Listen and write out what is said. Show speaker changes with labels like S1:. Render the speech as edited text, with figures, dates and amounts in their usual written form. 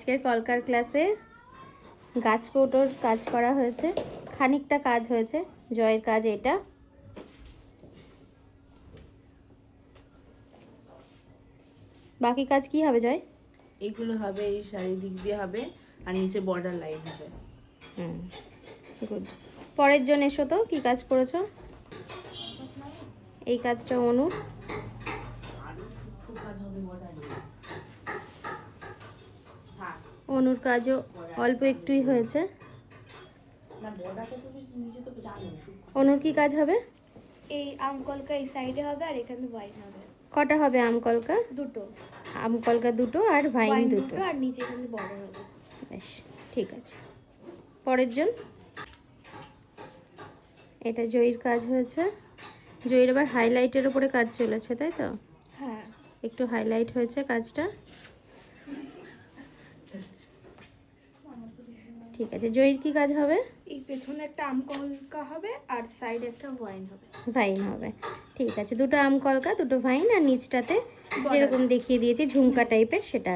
S1: আজকের কলকার ক্লাসে গাছ কৌটোর কাজ করা হয়েছে, খানিকটা কাজ হয়েছে। জয়ের কাজ এটা। বাকি কাজ কি হবে জয়?
S2: এগুলো হবে, এই চারিদিক দিয়ে হবে, আর নিচে বর্ডার লাইন হবে।
S1: গুড। পরের জন এসো তো, কি কাজ করেছো? এই কাজটা অনুর। অনুর কাজও অল্প একটুই হয়েছে। অনুর কি কাজ হবে?
S3: এই আম কলকা এই সাইডে হবে আর এখানে ওয়াইন হবে।
S1: কটা হবে আম কলকা?
S3: দুটো।
S1: আম কলকা দুটো আর ভাইন দুটো।
S3: আর নিচে এখানে বর্ডার হবে।
S1: বেশ, ঠিক আছে। পরের জন। এটা জয়ীর কাজ হয়েছে। জয়ীর আবার হাইলাইটের উপরে কাজ চলেছে, তাই তো?
S3: হ্যাঁ,
S1: একটু হাইলাইট হয়েছে কাজটা। ঠিক আছে, জয়ীর কি কাজ হবে?
S3: এই পেছনে একটা আম কলকা হবে আর সাইডে একটা ওয়াইন হবে।
S1: ভাইন হবে। ঠিক আছে, দুটো আম কলকা, দুটো ভাইন, আর নিচটাতে যেরকম দেখিয়ে দিয়েছি ঝুমকা টাইপের সেটা